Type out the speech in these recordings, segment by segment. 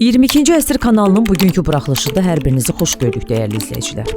22-ci əsr kanalının bugünkü buraxılışında hər birinizi xoş gördük dəyərli izləyicilər.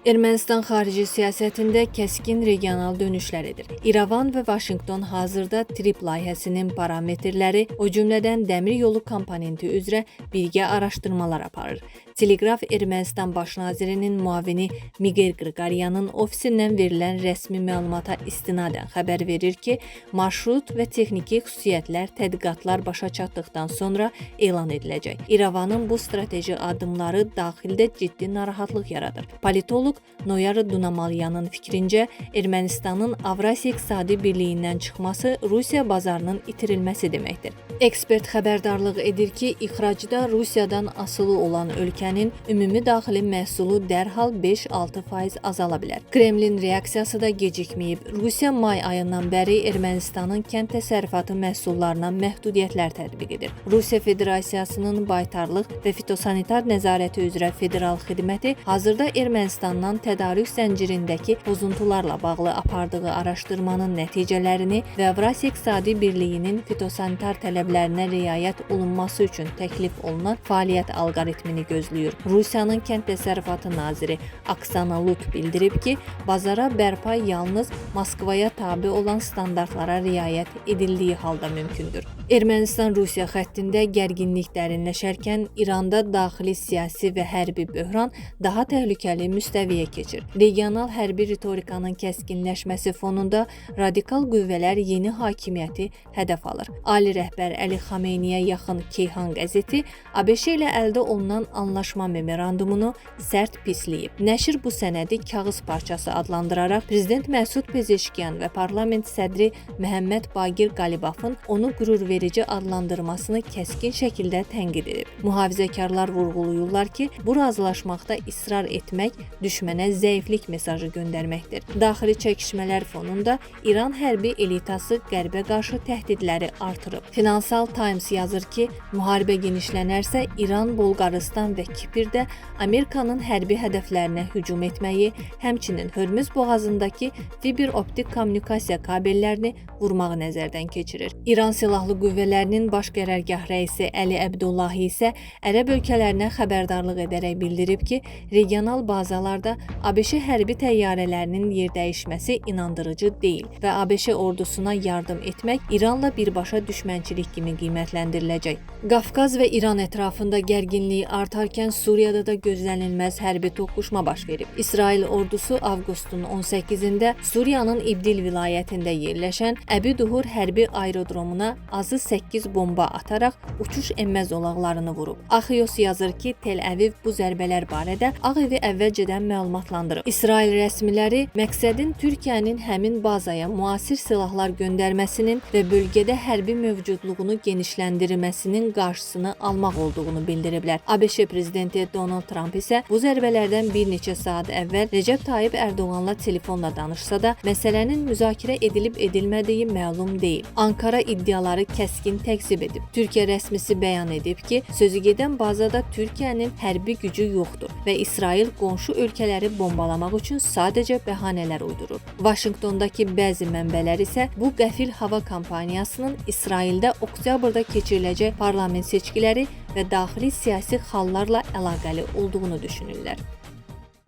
Ermənistan xarici siyasətində kəskin regional dönüşlər edir. İrəvan və Vaşinqton hazırda TRIP layihəsinin parametrləri, o cümlədən dəmir yolu komponenti üzrə birgə araşdırmalar aparır. Telegraf Ermənistan baş nazirinin müavini Miguel Qriqoryanın ofisindən verilən rəsmi məlumata istinadən xəbər verir ki, marşrut və texniki xüsusiyyətlər tədqiqatlar başa çatdıqdan sonra elan ediləcək. İrəvanın bu strateji addımları daxildə ciddi narahatlıq yaradır. Politoloq Noyar Dunamalyanın fikrincə, Ermənistanın Avrasiya İqtisadi Birliyindən çıxması Rusiya bazarının itirilməsi deməkdir. Ekspert xəbərdarlıq edir ki, ixracda Rusiyadan asılı olan ölkənin ümumi daxili məhsulu dərhal 5-6% azala bilər. Kremlin reaksiyası da gecikməyib. Rusiya may ayından bəri Ermənistanın kənd təsərrüfatı məhsullarına məhdudiyyətlər tətbiq edir. Rusiya Federasiyasının baytarlıq və fitosanitar nəzarəti üzrə federal xidməti hazırda Ermənistandan tədarük zəncirindəki pozuntularla bağlı apardığı araşdırmanın nəticələrini və Avrasiya İqtisadi Birliyinin fitosanitar tələblərinə riayət olunması üçün təklif olunan fəaliyyət alqoritmini gözləyir. Rusiyanın kənd təsərrüfatı naziri Oksana Lut bildirib ki, bazara bərpa yalnız Moskvaya tabe olan standartlara riayət edildiyi halda mümkündür. Ermənistan-Rusiya xəttində gərginlik dərinləşərkən İranda daxili siyasi və hərbi böhran daha təhlükəli müstəviyə keçir. Regional hərbi ritorikanın kəskinləşməsi fonunda radikal qüvvələr yeni hakimiyyəti hədəf alır. Ali rəhbər Əli Xameyniyə yaxın Keyhan qəzeti ABŞ ilə əldə olunan anlaşma memorandumunu sərt pisləyib. Nəşr bu sənədi kağız parçası adlandıraraq Prezident Məsud Pezeşkiyan və parlament sədri Məhəmməd Baqir Qalibafın onu qürurverici adlandırmasını kəskin şəkildə tənqid edib. Mühafizəkarlar vurğulayırlar ki, bu razılaşmaqda israr etmək düşmənə zəiflik mesajı göndərməkdir. Daxili çəkişmələr fonunda İran hərbi elitası qərbə qarşı təhdidləri artırıb. Financial Times yazır ki, müharibə genişlənərsə İran, Bolqarıstan və Kiprdə Amerikanın hərbi hədəflərinə hücum etməyi, həmçinin Hörmüz boğazındakı fiber optik kommunikasiya kabellərini vurmağı nəzərdən keçirir. İran Silahlı Qüvvələrinin baş qərargah rəisi Əli Əbdullahi isə ərəb ölkələrinə xəbərdarlıq edərək bildirib ki, regional bazalarda ABŞ hərbi təyyarələrinin yerdəyişməsi inandırıcı deyil və ABŞ ordusuna yardım etmək İranla birbaşa düşmənçilik kimi qiymətləndiriləcək. Qafqaz və İran ətrafında gərginliyi artarkən Suriyada da gözlənilməz hərbi toqquşma baş verib. İsrail ordusu avqustun 18-də Suriyanın İbdil vilayətində yerləşən Əbi Duhur hərbi aerodromuna azı 8 bomba ataraq uçuş enmə zolaqlarını vurub. Axios yazır ki, Tel Aviv bu zərbələr barədə Ağ Evi əvvəlcədən məlumatlandırıb. İsrail rəsmiləri məqsədin Türkiyənin həmin bazaya müasir silahlar göndərməsinin və bölgədə hərbi mövcudluğunu genişləndirməsinin qarşısını almaq olduğunu bildiriblər. ABŞ prezidenti Donald Trump isə bu zərbələrdən bir neçə saat əvvəl Recep Tayyip Erdoğanla telefonla danışsa da, məsələnin müzakirə edilib-edilmədiyi məlum deyil. Ankara iddiaları kəskin təkzib edib. Türkiyə rəsmisi bəyan edib ki, sözügedən bazada Türkiyənin hərbi gücü yoxdur və İsrail qonşu ölkələri bombalamaq üçün sadəcə bəhanələr uydurur. Vaşinqtondakı bəzi mənbələr isə bu qəfil hava kampaniyasının İsraildə oktyabrda keçiriləcək parlament seçkiləri və daxili siyasi xallarla əlaqəli olduğunu düşünürlər.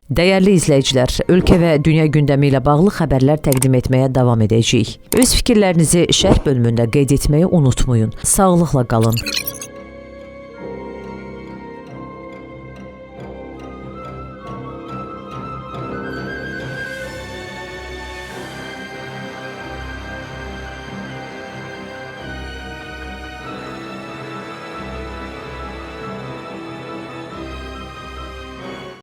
Dəyərli izləyicilər, ölkə və dünya gündəmi ilə bağlı xəbərlər təqdim etməyə davam edəcəyik. Öz fikirlərinizi şərh bölümündə qeyd etməyi unutmayın. Sağlıqla qalın.